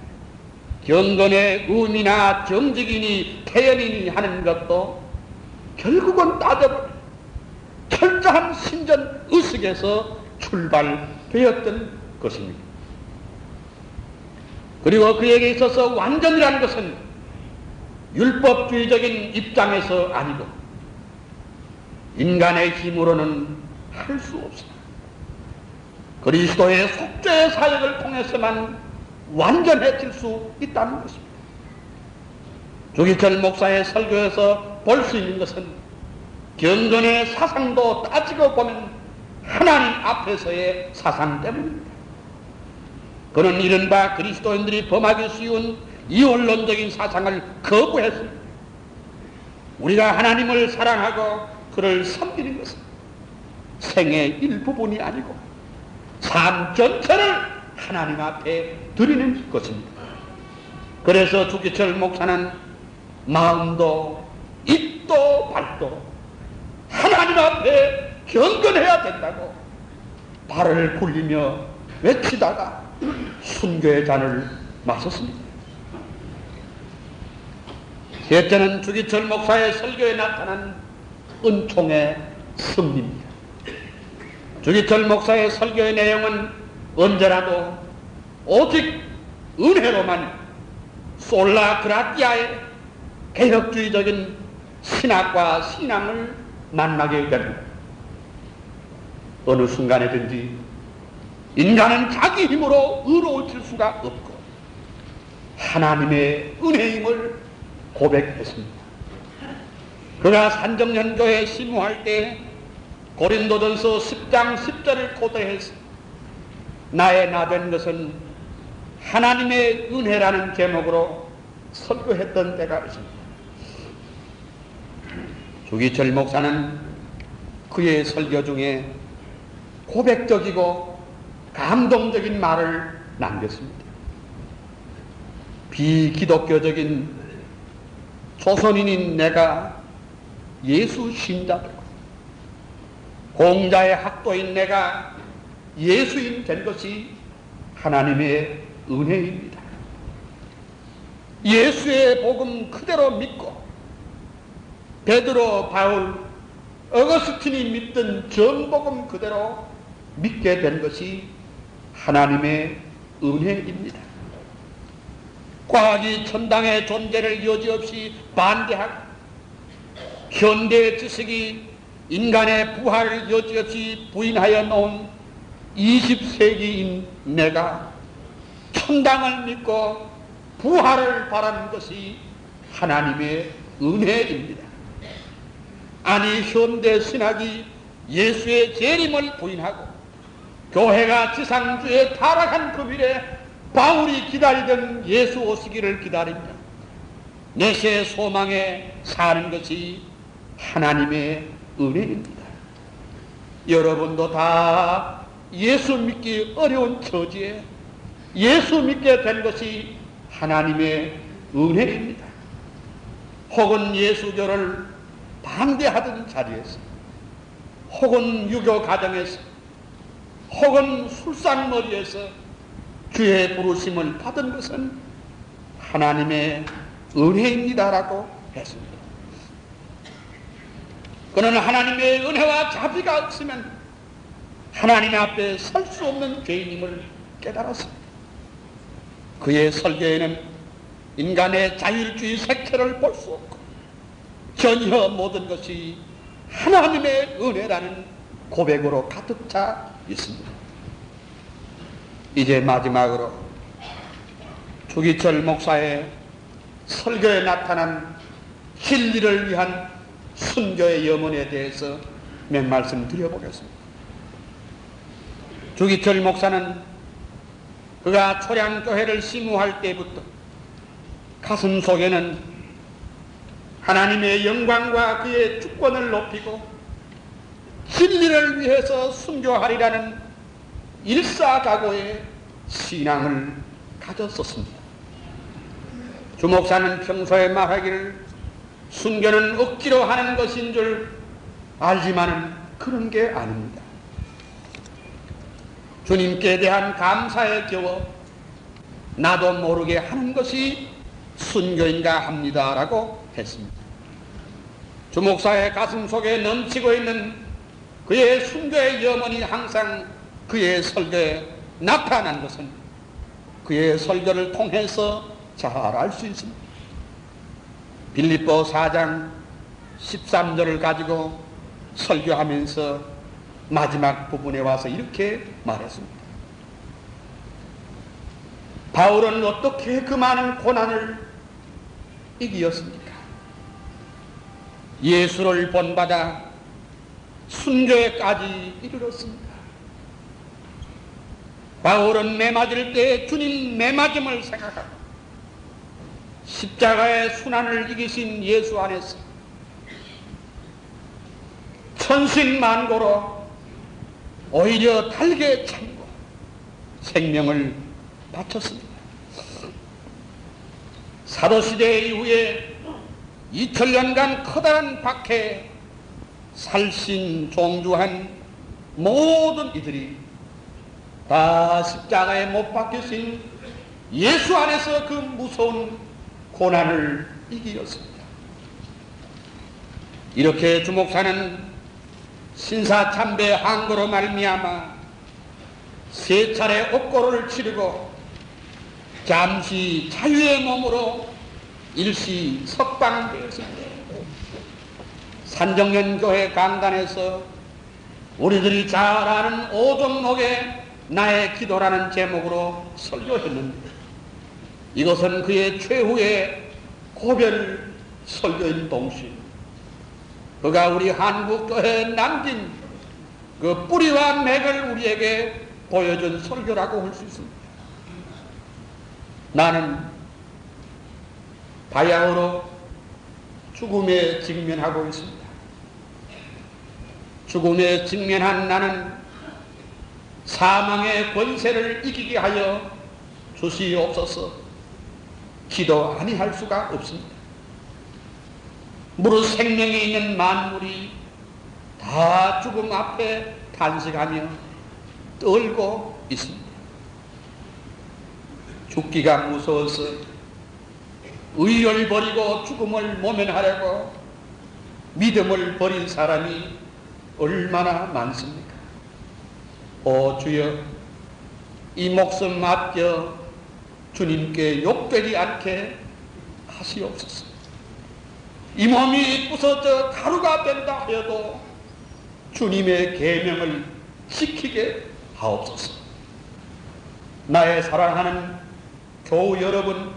경건의 의미나 정직이니 태연이니 하는 것도 결국은 따져보면 철저한 신전 의식에서 출발되었던 것입니다. 그리고 그에게 있어서 완전이라는 것은 율법주의적인 입장에서 아니고 인간의 힘으로는 할 수 없습니다. 그리스도의 속죄의 사역을 통해서만 완전해질 수 있다는 것입니다. 주기철 목사의 설교에서 볼 수 있는 것은 경건의 사상도 따지고 보면 하나님 앞에서의 사상 때문입니다. 그는 이른바 그리스도인들이 범하기 쉬운 이원론적인 사상을 거부했습니다. 우리가 하나님을 사랑하고 그를 섬기는 것은 생의 일부분이 아니고 삶 전체를 하나님 앞에 드리는 것입니다. 그래서 주기철 목사는 마음도 입도 발도 하나님 앞에 경건해야 된다고 발을 굴리며 외치다가 순교의 잔을 마셨습니다. 셋째는 주기철 목사의 설교에 나타난 은총의 승리입니다. 주기철 목사의 설교의 내용은 언제라도 오직 은혜로만 솔라 그라티아의 개혁주의적인 신학과 신앙을 만나게 됩니다. 어느 순간에든지 인간은 자기 힘으로 의로워질 수가 없고 하나님의 은혜임을 고백했습니다. 그가 산정연교에 심호할 때 고린도전서 10장 10절을 고대해서 나의 나된 것은 하나님의 은혜라는 제목으로 설교했던 때가 있습니다. 주기철 목사는 그의 설교 중에 고백적이고 감동적인 말을 남겼습니다. 비기독교적인 조선인인 내가 예수 신자되고 공자의 학도인 내가 예수인 된 것이 하나님의 은혜입니다. 예수의 복음 그대로 믿고 베드로, 바울, 어거스틴이 믿던 전복음 그대로 믿게 된 것이 하나님의 은혜입니다. 과학이 천당의 존재를 여지없이 반대하고 현대 지식이 인간의 부활을 여지없이 부인하여 놓은 20세기인 내가 천당을 믿고 부활을 바라는 것이 하나님의 은혜입니다. 아니 현대 신학이 예수의 재림을 부인하고 교회가 지상주에 타락한 그 미래 바울이 기다리던 예수 오시기를 기다리며 내세 소망에 사는 것이 하나님의 은혜입니다. 여러분도 다 예수 믿기 어려운 처지에 예수 믿게 된 것이 하나님의 은혜입니다. 혹은 예수교를 반대하던 자리에서, 혹은 유교 가정에서, 혹은 술상머리에서 주의 부르심을 받은 것은 하나님의 은혜입니다라고 했습니다. 그는 하나님의 은혜와 자비가 없으면 하나님 앞에 설 수 없는 죄인임을 깨달았습니다. 그의 설교에는 인간의 자율주의 색채를 볼 수 없고 전혀 모든 것이 하나님의 은혜라는 고백으로 가득 차 있습니다. 이제 마지막으로 주기철 목사의 설교에 나타난 진리를 위한 순교의 염원에 대해서 몇 말씀 드려보겠습니다. 주기철 목사는 그가 초량교회를 심우할 때부터 가슴 속에는 하나님의 영광과 그의 주권을 높이고 진리를 위해서 순교하리라는 일사각오의 신앙을 가졌었습니다. 주 목사는 평소에 말하기를 순교는 억지로 하는 것인 줄 알지만은 그런 게 아닙니다. 주님께 대한 감사에 겨워 나도 모르게 하는 것이 순교인가 합니다라고 했습니다. 주 목사의 가슴 속에 넘치고 있는 그의 순교의 염원이 항상 그의 설교에 나타난 것은 그의 설교를 통해서 잘 알 수 있습니다. 빌립보 4장 13절을 가지고 설교하면서 마지막 부분에 와서 이렇게 말했습니다. 바울은 어떻게 그 많은 고난을 이기었습니까? 예수를 본받아 순교에까지 이르렀습니다. 바울은 매맞을 때 주님 매맞음을 생각하고 십자가의 순환을 이기신 예수 안에서 천신만고로 오히려 달게 참고 생명을 바쳤습니다. 사도시대 이후에 2000년간 커다란 박해에 살신종주한 모든 이들이 다 십자가에 못 박히신 예수 안에서 그 무서운 고난을 이기었습니다. 이렇게 주 목사는 신사참배 항거로 말미암아 세 차례 옥고를 치르고 잠시 자유의 몸으로 일시 석방되었습니다. 산정연교회 강단에서 우리들이 잘 아는 오종록의 나의 기도라는 제목으로 설교했는데 이것은 그의 최후의 고별 설교인 동시에 그가 우리 한국교회에 남긴 그 뿌리와 맥을 우리에게 보여준 설교라고 할 수 있습니다. 나는 바야흐로 죽음에 직면하고 있습니다. 죽음에 직면한 나는 사망의 권세를 이기게 하여 주시옵소서 기도 아니할 수가 없습니다. 무릇 생명이 있는 만물이 다 죽음 앞에 탄식하며 떨고 있습니다. 죽기가 무서워서 의를 버리고 죽음을 모면하려고 믿음을 버린 사람이 얼마나 많습니까? 오 주여, 이 목숨 맡겨 주님께 욕되지 않게 하시옵소서. 이 몸이 부서져 가루가 된다 하여도 주님의 계명을 지키게 하옵소서. 나의 사랑하는 교우 여러분,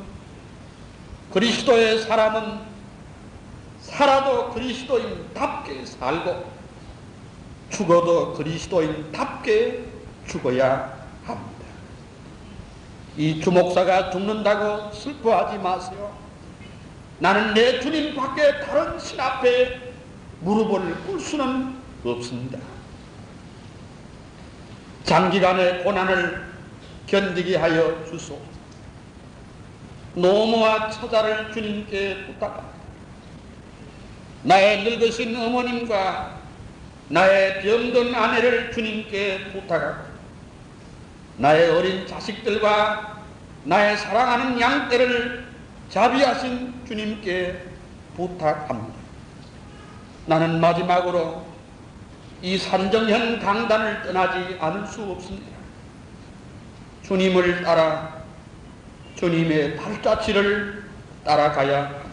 그리스도의 사람은 살아도 그리스도인답게 살고 죽어도 그리스도인답게 죽어야 합니다. 이 주목사가 죽는다고 슬퍼하지 마세요. 나는 내 주님 밖에 다른 신 앞에 무릎을 꿇을 수는 없습니다. 장기간의 고난을 견디게 하여 주소. 노모와 처자를 주님께 부탁합니다. 나의 늙으신 어머님과 나의 병든 아내를 주님께 부탁하고 나의 어린 자식들과 나의 사랑하는 양떼를 자비하신 주님께 부탁합니다. 나는 마지막으로 이 산정현 강단을 떠나지 않을 수 없습니다. 주님을 따라 주님의 발자취를 따라가야 합니다.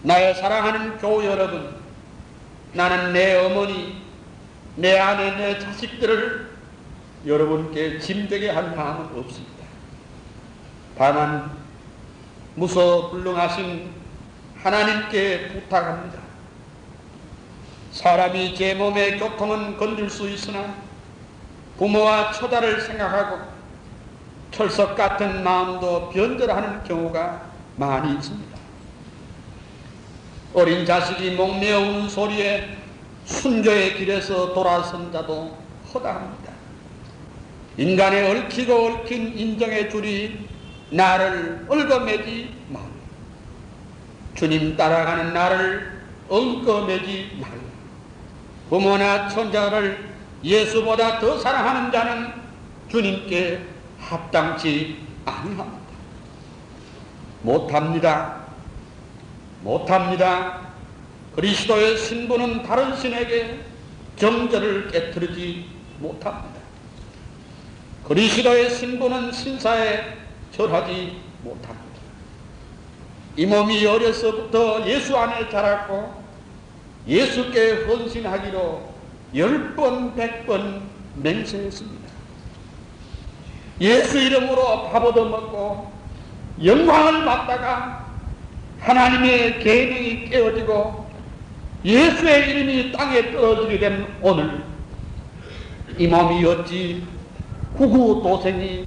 나의 사랑하는 교우 여러분, 나는 내 어머니, 내 아내, 내 자식들을 여러분께 짐되게 할 마음은 없습니다. 다만 무소불능하신 하나님께 부탁합니다. 사람이 제 몸의 교통은 건들 수 있으나 부모와 처자를 생각하고 철석 같은 마음도 변절하는 경우가 많이 있습니다. 어린 자식이 목매어 우는 소리에 순교의 길에서 돌아선 자도 허다합니다. 인간의 얽히고 얽힌 인정의 줄이 나를 얽어매지 말라. 주님 따라가는 나를 엉꺼매지 말라. 부모나 손자를 예수보다 더 사랑하는 자는 주님께 합당치 아니합니다. 못합니다. 그리스도의 신부는 다른 신에게 정절을 깨트리지 못합니다. 그리스도의 신부는 신사에 절하지 못합니다. 이 몸이 어려서부터 예수 안에 자랐고 예수께 헌신하기로 10번 100번 맹세했습니다. 예수 이름으로 밥 얻어먹고 영광을 받다가 하나님의 계명이 깨어지고 예수의 이름이 땅에 떨어지게 된 오늘 이 몸이 어찌 구구도생이